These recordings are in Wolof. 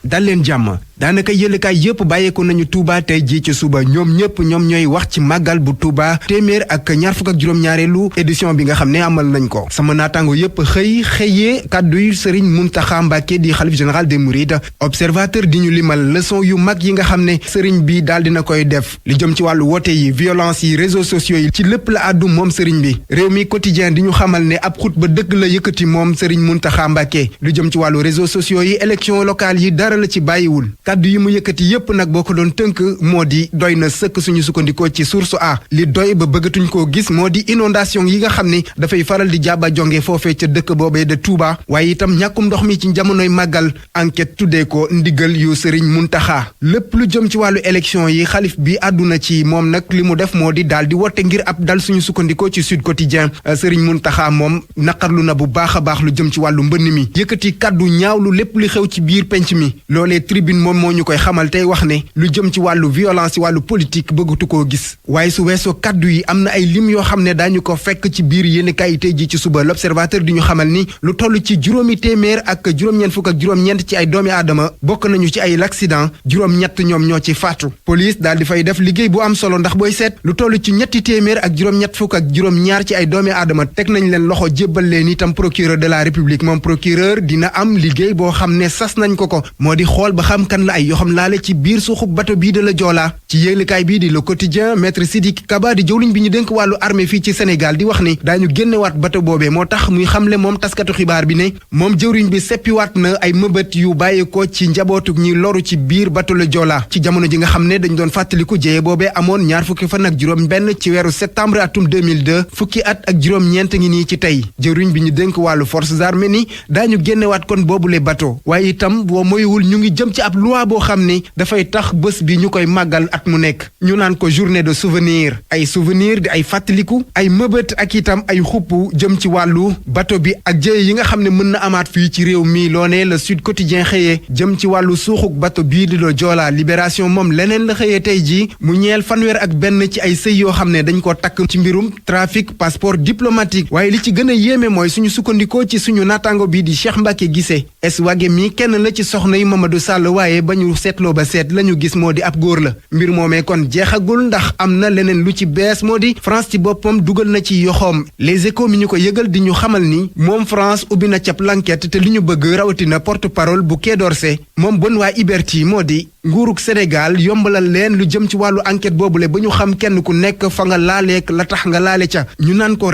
dal leen jàmm daanaka yëlekaay yëpp bàyyeeku nañu Touba tey jii ci suba ñoom ñooy wax ci màggal bu Touba téeméer ak ñaar fukk ak juróom-ñaareelu édition bi nga xam ne amal nañ ko sama naataango yëpp xëyee kàdduy Serigne Mountakha Mbacké di xalif général des Mourides observateur di ñu limal leçon yu mag yi nga xam ne Serigne bi daal dina koy def li jëm ci wàllu woote yi violence yi réseaux sociaux yi ci lépp la àddu moom Serigne bi réew mi quotidien di ñu xamal ne ab xutba dëgg la yëkkati moom Serigne Mountakha Mbacké lu jëm ci wàllu réseaux sociaux yi élection locale yi dara la ci bàyyiwul kaddu yi mu yëkkati yépp nag boo ko doon tënk moo di doy na sëkk suñu sukkandikoo ci source a li doy ba bëggatuñ koo gis moo di inondation yi nga xam ne dafay faral di jàbba jonge foofee ca dëkk boobee de Touba waaye itam ñàkkum ndox mi ci jamonoy màggal enquête tuddee ko ndigal yu Serigne Mountakha lépp lu jëm ci wàllu élection yi xalif bi àdduna ci moom nag li mu def moo di daal di wote ngir ab dal suñu sukkandikoo ci Sud Quotidien Serigne Mountakha moom naqarlu na bu baax a baax lu jëm ci wàllu mbënn mi yëkkati kaddu ñaawlu lépp li xew ci biir penc mi loolee tribune moom moo ñu koy xamal tey wax ne lu jëm ci wàllu violence ci wàllu politique bëggatu koo gis waaye su weesoo kaddu yi am na ay lim yoo xam ne daañu ko fekk ci biir yéenekaay tey ji ci suba l'observateur di ñu xamal ni lu toll ci juróomi téeméer ak juróom-ñeent fukk ak juróom-ñeent ci ay doomi aadama bokk nañu ci ay l'accident juróom-ñett ñoom ñoo ci faatu police daal di fay def liggéey bu am solo ndax booy seet lu toll ci ñetti téeméer ak juróom-ñett fukk ak juróom-ñaar ci ay doomi aadama teg nañ leen loxo jébbal leen itam procureur de la république moom procureur dina am liggéey boo xam ne sas nañ ko moo di xool ba xam kan la ay yoo xam laale ci biir suuxub bato bii de la Joola ci yéenekaay bii di Le Quotidien maître Sidiki Kaba di jëwriñ bi ñu dénk wàllu armée fii ci Sénégal di wax ni daañu génnewaat bato boobee moo tax muy xamle moom taskatu xibaar bi ne moom jëwriñ bi seppiwaat na ay mëbët yu bàyyeekoo ci njabootuk ñi loru ci biir bato la Joola ci jamono ji nga xam ne dañ doon fàttaliku jéye boobee amoon ñaar fukki fan ak juróom benn ci weeru septembre atum 2002 fukki at ak juróom-ñeent ngi nii ci tey jëwriñ bi ñu dénk wàllu forces armées ni daañu génnewaat kon boobule bato waaye itam boo moywul ñu ngi jëm ci ab loi boo xam ni dafay tax bés bi ñu koy màggal at mu nekk ñu naan ko journée de souvenir di ay fàttaliku ay mëbët ak itam ay xupp jëm ci wàllu bato bi ak jëye yi nga xam ne mën na amaat fii ci réew mi loone le Sud Quotidien xëyee jëm ci wàllu suuxuk bato bii di la Joola Libération moom leneen la xëyee tey jii mu ñeel fanweer ak benn ci ay sëy yoo xam ne dañ ko takk ci mbirum trafic passeport diplomatique waaye li ci gën a yéeme mooy suñu sukkandikoo ci suñu naataango bii di Cheikh Mbacké Guissé wage mi kenn la ci soxna yi Mamadou Sall waaye ba ñu seetloo ba seet la ñu gis moo di ab góor la mbir moomee kon jeexagul ndax am na leneen lu ci bees moo di France ci boppam dugal na ci yoxoom Les Échos mi ñu ko yëgal di ñu xamal ni moom France ubbi na cab l'enquête te li ñu bëgg rawatina porte-parole bu Quai d'Orsay moom Benoît Hubert moo di nguurug Sénégal yombalal leen lu jëm ci wàllu enquête boobule ba ñu xam kenn ku nekk fa nga laaleek la tax nga laale ca ñu naan ko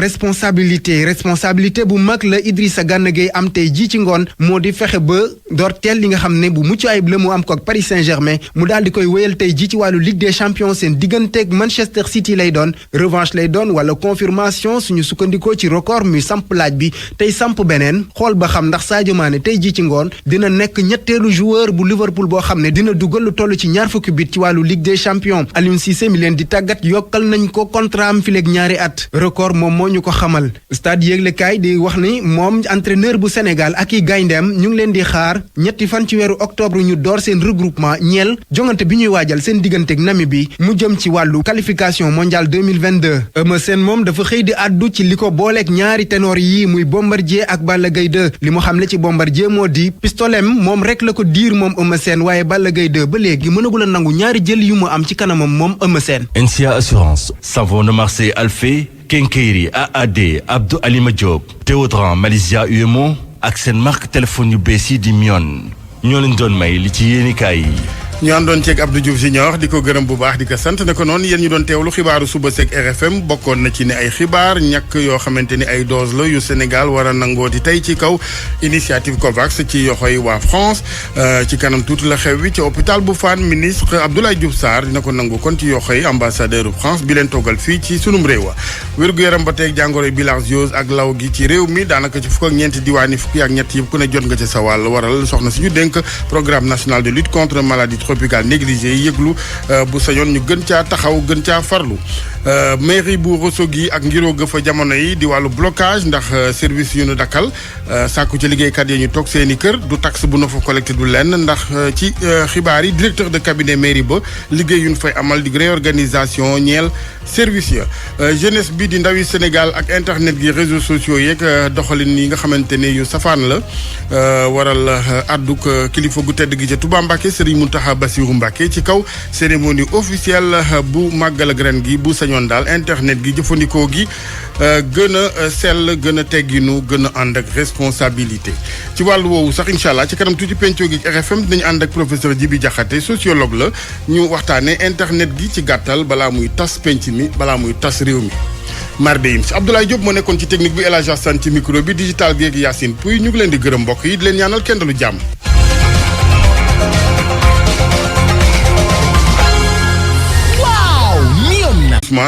responsabilité bu mag la Idrissa Gana Gueye am tey jii ci ngoon moo di fexe ba doorteel li nga xam ne bu mucc ayib la mu am ko ak Paris Saint-Germain mu daal di koy wéyal tey jii ci wàllu Ligue des Champions seen digganteeg Manchester City lay doon revanche lay doon wala confirmation suñu sukkandikoo ci record muy samp laaj bi tey samp beneen xool ba xam ndax Sadio Mané tey jii ci ngoon dina nekk ñetteelu joueur bu Liverpool boo xam ne dina dugal lu toll ci ñaar fukki bit ci wàllu Ligue des Champions Aliou Cissé mi leen di tàggat yokkal nañ ko contrat am fileeg ñaari at record moom moo ñu ko xamal stade yéeglekaay di wax ni moom entraîneur bu Sénégal ak i gayndeem ñu ngi leen di xaar ñetti fan ci weeru octobre ñu door seen regroupement ñeel jongante bi ñuy waajal seen digganteeg Namibie mu jëm ci wàllu qualification mondiale 2022 Eumeu Sène moom dafa xëy di àddu ci li ko booleeg ñaari ténor yi muy Bombardier ak Balla Gaye 2 li mu xamle ci Bombardier moo di pistolem moom rek la ko diir moom Eumeu Sène waaye Balla Gaye 2 ba léegi mënagul a nangu ñaari jël yu mu am ci kanamam moom Eumeu Sène. NCA Assurance, Savon de Marseille Alphée, Kenkeyri AAD Abdou Alima Diop, Théodran Malaysia UMO ak seen marque téléphone yu bees yi di Mion ñoo leen doon may li ci yéenikaay yi. ñu àndoon ceeg Abdou Diouf Junior di ko gërëm bu baax di ko sant ne ko noonu yéen ñu doon teewlu xibaaru suba seeg RFM bokkoon na ci ne ay xibaar ñàkk yoo xamante ni ay dose la yu Sénégal war a nangooti tey ci kaw initiative COVAX ci yoxoy waa France ci kanam tuuti la xew wi ci hôpital bu Fann ministre Abdoulaye Diouf Sarr dina ko nangu kon ci yoxoy ambassadeur France bi leen toggal fii ci sunum réew wér-gu-yaram ba teeg jàngoro bilharziose ak law gi ci réew mi daanaka ci fukk ak ñeenti diwaani fukki ak ñett yëpp ku ne jot nga ci sa wàll waral soxna si ñu dénk programme national de lutte contre maladie tropicale négligé yëglu bu sañoon ñu gën caa taxaw gën caa farlu. mairie bu Ourossogui ak ngiroo ga fa jamono yi di wàllu blocage ndax service yu nu dakkal sàkku ci liggéeykat yi ñu toog seen i kër du taxe bu na fa collecté du lenn ndax ci xibaar yi directeur de cabinet mairie ba liggéey yu ñu fay amal di réorganisation ñeel service ya jeunesse bi di ndawi Sénégal ak internet gi réseaux sociaux yeeg doxalin yi nga xamante ne yu safaan la waral àdduk kilifa gu tedd gi ca Touba Mbacké Serigne Mountakha Bassirou Mbacké ci kaw cérémonie officielle bu màggal ak ren gi bu sañoon daal internet gi jëfandikoo gi gën a sell gën a tegginu gën a ànd ak responsabilité ci wàllu woowu sax incha allah ci kanam tuuti penco gi RFM dinañu ànd ak professeur Djibi Diakhaté sociologue la ñu waxtaanee internet gi ci gàttal balaa muy tas penc mi balaa muy tas réew mi. Marde yim si Abdoulaye Diop moo nekkoon ci technique bi El Hadj Assane ci micro bi digital bi ak Yacine Pouy ñu ngi leen di gërëm mbokk yi di leen ñaanal kenn dalu jàmm.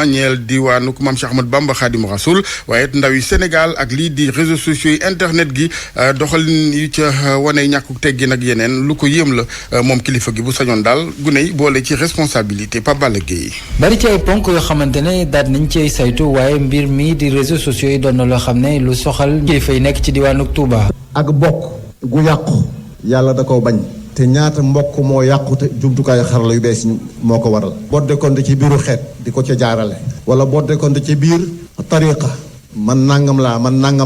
ñeel diwaanu Maam Cheikh Ahmadou Bamba Khadimu Rasul waaye it ndaw yi Sénégal ak lii di réseaux sociaux yi internet gi doxalin yu ca wane ñàkku teggin ak yeneen lu ko yéem la moom kilifa gi bu sañoon daal gune yi boole ci responsabilité Pape Balla Gueye. bari ci ay ponk yoo xamante ne daal nañ ci ay saytu waaye mbir mi di réseaux sociaux yi doon na loo xam ne lu soxal kilifa yi nekk ci diwaanu Touba. ak bokk gu yàqu yàlla da koo bañ. te ñaata mbokk moo yàqu te jumtukaayu xarala yu bees moo ko waral. bodde konte ci biiru xeet di ko ca jaarale. wala bodde konte ci biir tariqa man nangam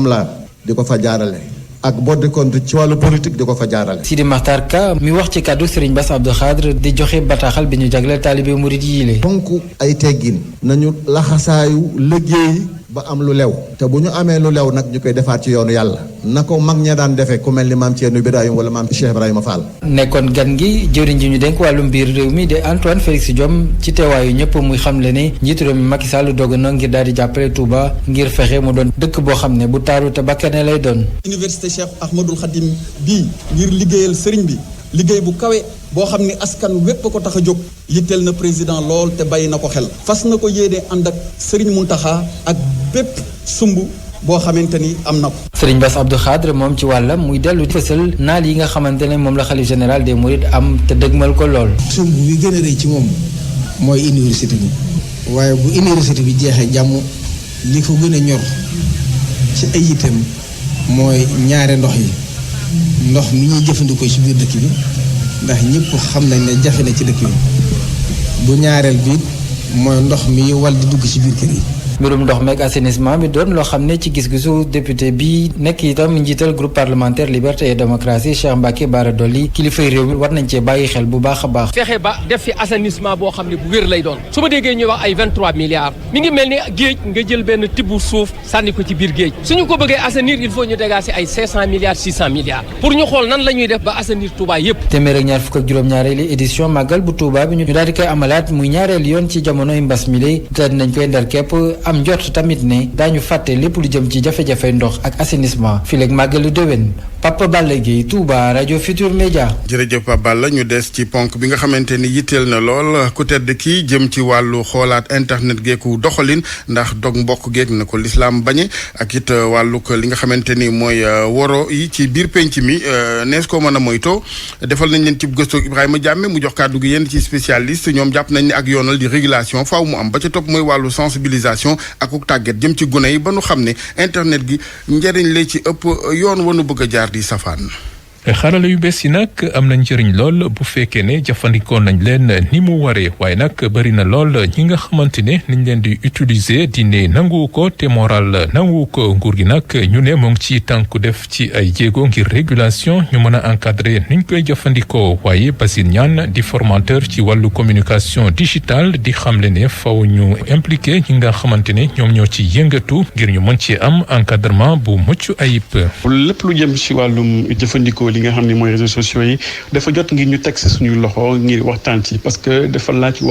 laa di ko fa jaarale. ak bodde konte ci wàllu politique di ko fa jaarale. Sidi Makhtar Ka mi wax ci kàddu Serigne Bass Abdou Khadre di joxe bataaxal bi ñu jagleel taalibe murid yi le fonk ay teggin nañu laxasaayu liggéey ba am lu lew te bu ñu amee lu lew nag ñu koy defaat ci yoonu yàlla na ko mag ña daan defee ku mel ni maam Thierno Birahim wala maam Cheikh Ibrahima Fall. nekkoon gan gi jëwriñ ji ñu dénk wàllum biir réew mi de Antoine Félix Diome ci teewaayu ñëpp muy xamle ne njiitu réew mi Macky Sall doog na ngir daal di jàppale Touba ngir fexe mu doon dëkk boo xam ne bu taaru te bakkane lay doon. Université Cheikh Ahmadoul Khadim bii ngir liggéeyal sëriñ bi liggéey bu kawe boo xam ni askan wépp ko tax a jóg yitteel na président lool te bàyyi na ko xel fas na ko yéene ànd ak sëriñ Mountakha ak bépp sumb boo xamante ni am na ko. Serigne Bass Abdou Khadre moom ci wàllam muy dellu fësal naal yi nga xamante ne moom la xalif général des Mourides am te dëgmal ko lool. sumb bi gën a rëy ci moom mooy université bi waaye bu université bi jeexee jàmm li ko gën a ñor ci ay itam mooy ñaare ndox yi ndox mi ñuy jëfandikoo ci biir dëkk bi ndax ñëpp xam nañ ne jafe na ci dëkk bi bu ñaareel bi mooy ndox mi wal di dugg ci biir kër yi. mbirum ndox meeg assainissement bi doon loo xam ne ci gis-gisu député bi nekk itam njiital groupe parlementaire liberté et démocratie Cheikh Mbacké Bara Dolly kilifay réew mi war nañ cee bàyyi xel bu baax a baax. fexe ba def fi assainissement boo xam ne bu wér lay doon su ma déggee ñuy wax ay 23 milliards mi ngi mel ni géej nga jël benn tibbu suuf sànni ko ci biir géej suñu ko bëggee assainir il faut ñu dégager ay 500 milliards 600 milliards pour ñu xool nan la ñuy def ba assainir Touba yépp. téeméer ak ñaar fukk ak juróom-ñaareelu édition màggal bu Touba bi ñu daal di koy amalaat muy ñaareel yoon ci jamonoy mbas mi lay daal nañ koy ndar képp am njort tamit ne daañu fàtte lépp lu jëm ci jafe-jafe ndox ak assainissement fii léegi màggalu déwén Papa Balla Gueye Touba rajo Futur Média. jërëjëf Papa Balla ñu des ci ponk bi nga xamante ni yitteel na lool ku tedd kii jëm ci wàllu xoolaat internet geeku doxalin ndax dog mbokk geek na ko lislaam bañe ak it wàllu li nga xamante ni mooy woro yi ci biir penc mi nees ko mën a moytoo defal nañ leen ci gëstu Ibrahima Diame mu jox kàddu gi yenn ci spécialiste ñoom jàpp nañ ne ak yoonal di régulation faaw mu am ba ca topp mooy wàllu sensibilisation ak tàgget jëm ci gune yi ba nu xam ne internet gi njëriñ la ci ëpp yoon wanu bëgg a jaar di safaan. xarala yu bees yi nag am na njëriñ lool bu fekkee ne jëfandikoo nañ leen ni mu waree waaye nag bëri na lool ñi nga xamante ne niñ leen di utiliser diine nangu ko te moral nangu ko nguur gi nag ñu ne mu ngi ci tànku def ci ay jéego ngir régulation ñu mën a encadrer niñ koy jëfandikoo waaye Basir Niane di formateur ci wàllu communication digitale di xamle ne faw ñu impliqué ñi nga xamante ne ñoom ñoo ci yëngatu ngir ñu mën ci am encadrement bu mucc ayib. lépp lu jëm ci wàllum jëfandikoo li nga xam ne mooy réseaux sociaux yi dafa jot ngir ñu teg si suñuy loxo ngir waxtaan ci parce que dafa laaj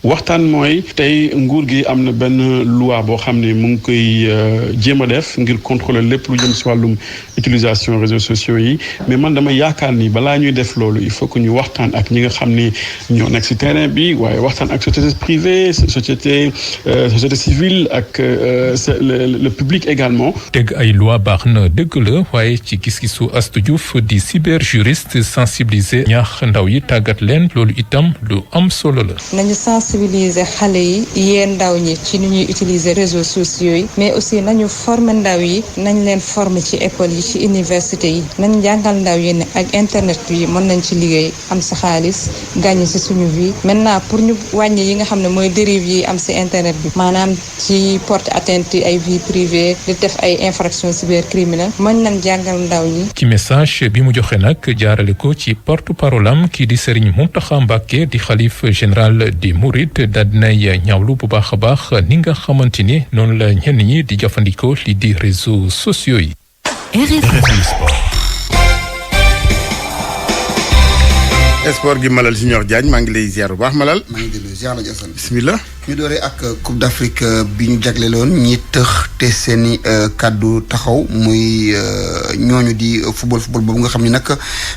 waxtaan mooy tey nguur gi am na benn loi boo xam ne mu ngi koy jéem a def ngir contrôler lépp lu jëm si wàllum utilisation réseaux sociaux yi mais man dama yaakaar ni balaa ñuy def loolu il faut que ñu waxtaan ak ñi nga xam ni ñoo nekk si terrain bi waaye waxtaan ak société privée société civile ak le public également. teg ay loi baax na dëgg la waaye ci gis-gisu Astou Diouf collectif di cyberjuriste sensibiliser ñaax ndaw yi tàggat leen loolu itam lu am solo la. nañu sensibiliser xale yi yee ndaw ñi ci ni ñuy utiliser réseaux sociaux yi mais aussi nañu former ndaw yi nañ leen former ci école yi ci université yi nañ jàngal ndaw yi ne ak internet bi mën nañ ci liggéey am sa xaalis gagner ci suñu vie maintenant pour ñu wàññi yi nga xam ne mooy dérive yi am ci internet bi maanaam ci porte atteinte ay vie privée di def ay infractions cybercriminelles mën nañ jàngal ndaw ñi. ci message bi mu joxe nag jaarale ko ci porte-parole am kii di Serigne Mountakha Mbacké di xalif général di Mouride daal dinay ñaawlu bu baax a baax ni nga xamante ni noonu la ñenn ñi di jëfandikoo li di réseaux sociaux yi. sport gi Malal Junior Diagne maa ngi lay ziar bu baax Malal. maa ngi dellu ziar la Assane. bismillah. ñu dooree ak Coupe d'Afrique bi ñu jagleeloon ñi tëx te seeni kàddu taxaw muy ñooñu di football boobu nga xam ni nag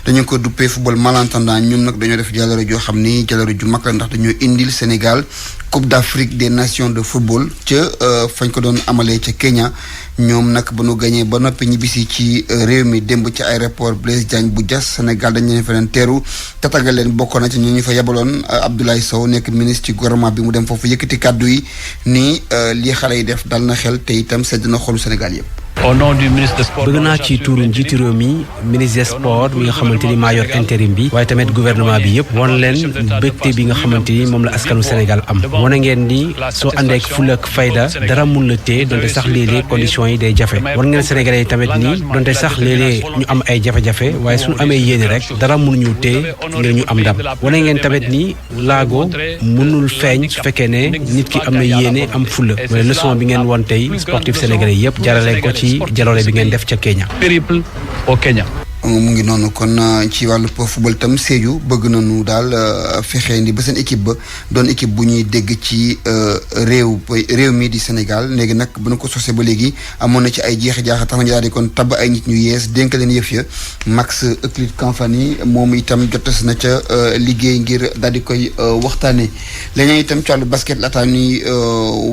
dañu ko duppee football malentendant ñoom nag dañoo def jàllale joo xam ni jàllale ju mag la ndax dañoo indil Sénégal Coupe d'Afrique des nations de football ca fañ ko doon amalee ca Kenya. ñoom nag ba nu gañee ba noppi ñibbisi ci réew mi démb ci aéroport Blaise Diagne bu Diass Sénégal dañ leen fa leen teeru tatagal leen bokkoon na ci ñu fa yebaloon Abdoulaye Sow nekk ministre ci gouvernement bi mu dem foofu yëkkati kàddu yi nii lii xale yi def dal na xel te itam sedd na xolu Sénégal yëpp. au nom du ministre des sports bëgg naa ci tuuru njiitu réew mi ministre des sports mi nga xamante ni maa yor intérim bi waaye tamit gouvernement bi yëpp wan leen bégte bi nga xamante ni moom la askanu Sénégal am wane ngeen ni soo àndeek fulla ak fayda dara mun la téye donte sax léeg-léeg conditions yi day jafe wan ngeen Sénégalais yi tamit ni donte sax léeg-léeg ñu am ay jafe-jafe waaye suñu amee yéene rek dara mënuñu téye ngir ñu am ndam wane ngeen tamit ni laago mënul feeñ su fekkee ne nit ki am na yéene am fulla mooy leçon bi ngeen won tey sportif sénégalais yëpp jarale ko ci jaloore bi ngeen def ca Kenya. périple au Kenya. mu ngi noonu kon ci wàllu football tam Sédhiou bëgg nañu daal fexe ndi ba seen équipe ba doon équipe bu ñuy dégg ci réew mi di Sénégal léegi nag bu ñu ko sosee ba léegi amoon na ci ay jeex-jaax tax nañu daal di kon tabb ay nit ñu yees dénk leen yëf ya Max Euclide Kamfani moom itam jotas na ca liggéey ngir daal di koy waxtaanee leneen itam ci wàllu basket laataa ñuy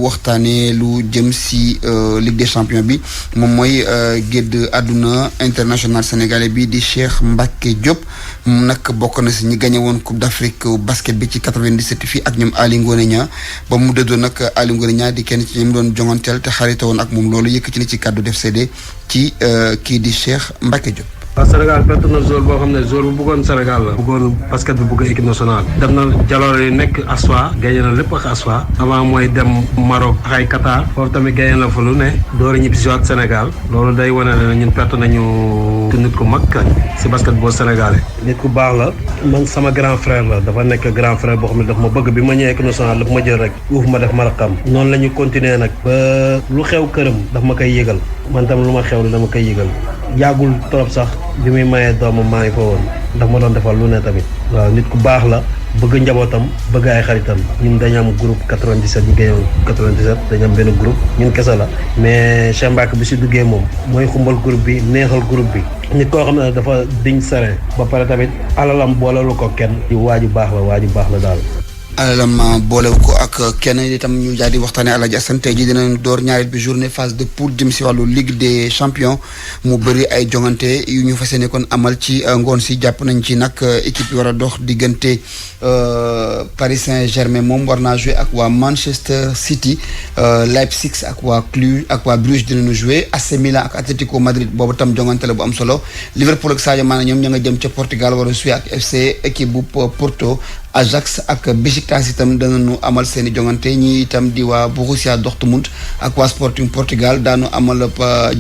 waxtaanee lu jëm si Ligue des champions bi moom mooy gédd àdduna international sénégalais bi di Cheikh Mbacké Diop nag bokk na si ñi gagné woon Coupe d'Afrique basket bi ci 97 fii ak ñoom Ali Ngoné Niang ba mu dëddoo nag Ali Ngoné Niang di kenn ci ñi mu doon jonganteel te xarita woon ak moom loolu yëkkati na ci kàddu def seede ci kii di Cheikh Mbacké Diop. waaw Sénégal perte na joueur boo xam ne joueur bu bëggoon Sénégal la bëggoon basket bi bëgg équipe nationale def na jaloore yi nekk ASFA gagné na lépp ak ASFA avant mooy dem Maroc ak ay Qatar foofu tamit gagné na fa lu ne door a ñibbi si waat Sénégal loolu day wane ne ñun perte nañu nit ku mag si basket boo sénégalais nit ku baax la man sama grand frère la dafa nekk grand frère boo xam ne daf ma bëgg bi ma ñëwee équipe nationale daf ma jël rek uuf ma def ma rakam noonu la ñu continuer nag ba lu xew këram daf ma koy yëgal man tam lu ma xew dama koy yëgal yàggul trop sax bi muy mayee doomam maa ngi fa woon ndax ma doon defal lu ne tamit waaw nit ku baax la bëgg njabootam bëgg ay xaritam ñun dañu am groupe 97 ñu génnoon 97 dañu am benn groupe ñun kese la mais Cheikh Mbacké bi si duggee moom mooy xumbal groupe bi neexal groupe bi nit koo xam ne dafa diñ serein ba pare tamit alalam boolelu ko kenn di waaju baax la daal alalam boolewu ko ak kenn itam ñu jaar di waxtaanee Aladji Assane tey jii dinañ door ñaareel bi journée phase de poule jëm si wàllu Ligue des champions mu bëri ay jongante yu ñu fas yéene kon amal ci ngoon si jàpp nañ ci nag équipe yi war a dox diggante Paris Saint-Germain moom war naa jouer ak waa Manchester City Leipzig ak waa Cluj ak waa Bruges dinañu jouer AC Milan ak Atlético Madrid boobu tam jongante la bu am solo Liverpool ak Sadio Mané ñoom ña nga jëm ca Portugal war a jouer ak FC équipe bu Porto. Ajax ak Besiktas itam danañu amal seeni jongante ñi itam di waa Borussia Dortmund ak waa Sporting Portugal daanu amal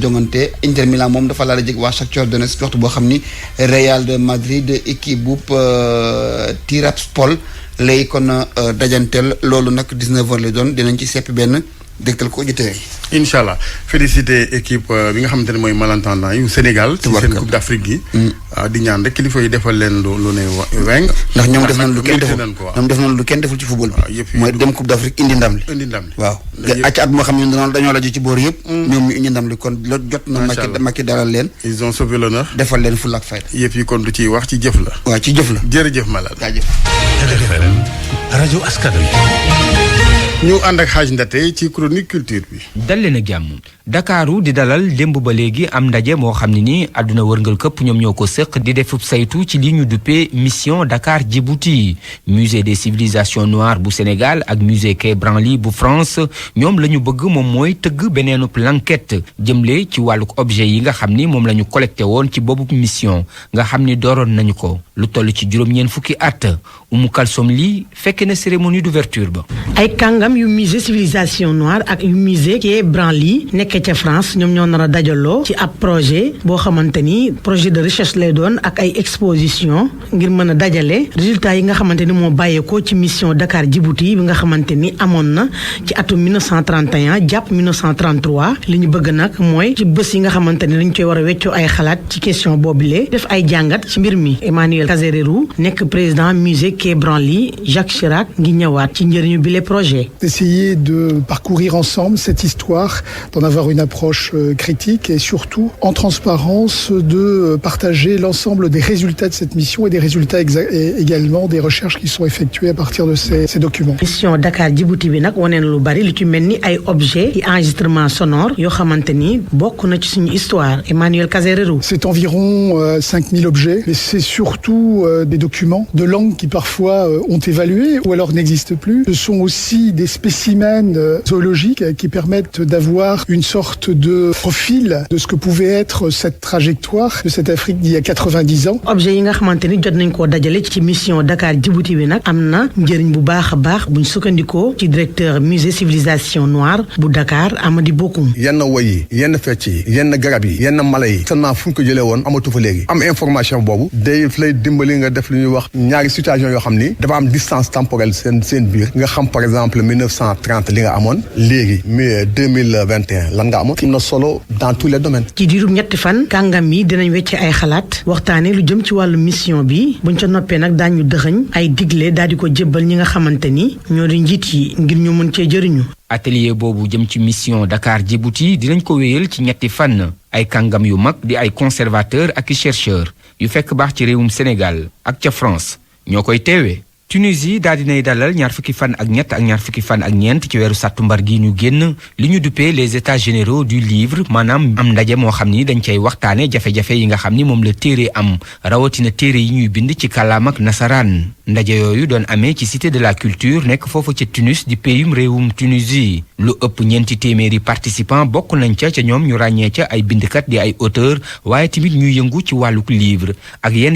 jongante Inter Milan moom dafa laal a jeg waa Shakhtar Donetsk waxtu boo xam ni Real de Madrid équipe bu Tiraspol lay kon dajanteel loolu nag 19h lay doon dinañ ci seppi benn dégtal ko auditeurs yi. incha allah félicité équipe bi nga xamante ne mooy malentendant yu Sénégal. ci seen Coupe d'Afrique gi. di ñaan rek kilifa yi defal leen lu ne weng. ndax ñoom def nañ lu kenn deful ñoom def nañ lu kenn deful ci football bi. mooy dem Coupe d'Afrique indi ndam li. waaw acca at moo xam ne dañoo laju ci boor yëpp. ñoom ñu indi ndam li kon jot na. macha allah Macky dalal leen. ils ont sauvé l'honneur. defal leen fulla ak fayda. yëpp yi kon du ciy wax ci jëf la. waaw ci jëf la. jërëjëf Malal. jaajëf. rajo askan wi. ñu ànd ak Hadj Ndate ci chronique culture bi. dal leen ak jàmm Dakaaru di dalal démb ba léegi am ndaje moo xam ne ni àdduna wërngal këpp ñoom ñoo ko sëq di defub saytu ci li ñu duppee mission Dakar Djibouti musée des civilisations noires bu Sénégal ak musée Quai Branly bu France ñoom la ñu bëgg moom mooy tëgg beneenub l'enquête jëmle ci wàlluk objet yi nga xam ni moom la ñu collecté woon ci boobu mission nga xam ni dooroon nañu ko lu toll ci juróom-ñeent fukki at Umu Kalsom lii fekke na cérémonie d'ouverture ba. ay kàngam yu musée civilisation noire ak yu musée Quai Branly nekk ca France ñoom ñoo nar a dajaloo ci ab projet boo xamante ni projet de recherche lay doon ak ay exposition ngir mën a dajale résultats yi nga xamante ni moo bàyyeekoo ci mission Dakar Djibouti bi nga xamante ni amoon na ci atum 1931 jàpp 1933 li ñu bëgg nag mooy ci bés yi nga xamante ni dañ koy war a weccoo ay xalaat ci question boobule def ay jàngat ci mbir mi Emmanuel Kazererou nekk président musée Quai Branly Jacques Chirac ngi ñëwaat ci njëriñu bile projet. Essayer de parcourir ensemble cette histoire, d'en avoir une approche critique et surtout en transparence de partager l'ensemble des résultats de cette mission et des résultats également des recherches qui sont effectuées à partir de ces documents. Mission Dakar Djibouti bi nag wane na lu bari lu ci mel ni ay objets et enregistrements sonores yoo xamante ni bokk na ci suñu histoire Emmanuel Kazererou. C'est environ 5000 objets mais c'est surtout des documents de langues qui parfois ont évalué ou alors n'existent plus. Ce sont aussi des spécimens zoologiques qui permettent d'avoir une sorte de profil de ce que pouvait être cette trajectoire de cette Afrique d'il y a 90 ans. objet yi nga xamante ni jot nañ koo dajale ci mission Dakar Djibouti bi nag am na njëriñ bu baax a baax buñ sukkandikoo ci directeur musée civilisation noire bu Dakar Amady Bokoum. yenn woy yi yenn fecc yi yenn garab yi yenn mala yi seulement fu ñu ko jëlee woon amatu fa léegi am information boobu day lay dimbali nga def lu ñuy wax ñaari situation yoo xam ni dafa am distance temporelle seen biir nga xam par exemple 1930 li nga amoon léegi mais 2021 lan nga amoon am na solo dans tous les domaines. ci diirum ñetti fan kàngam yi dinañ wecce ay xalaat waxtaane lu jëm ci wàllu mission bi buñ ca noppee nag daañu dëxëñ ay digle daal di ko jébbal ñi nga xamante ni ñoo di njiit yi ngir ñu mën cee jëriñu. atelier boobu jëm ci mission Dakar Djibouti dinañ ko wéyal ci ñetti fan ay kàngam yu mag di ay conservateur ak i chercheur yu fekk baax ci réewum Sénégal ak ca France ñoo koy teewee. Tunisie daal dinay dalal ñaar fukki fan ak ñett ak ñaar fukki fan ak ñeent ci weeru sàttumbar gi ñu génn li ñu duppee les états généraux du livre maanaam am ndaje moo xam ni dañ cay waxtaane jafe-jafe yi nga xam ni moom la téere am rawatina téere yi ñuy bind ci kàllaam ak nasaraan ndaje yooyu doon amee ci cité de la culture nekk foofu ca Tunis di péyum réewum Tunisie lu ëpp ñeenti téeméeri participants bokk nañ ca ñoom ñu ràññee ca ay bindkat di ay auteur waaye tamit ñuy yëngu ci wàlluk livre ak yenn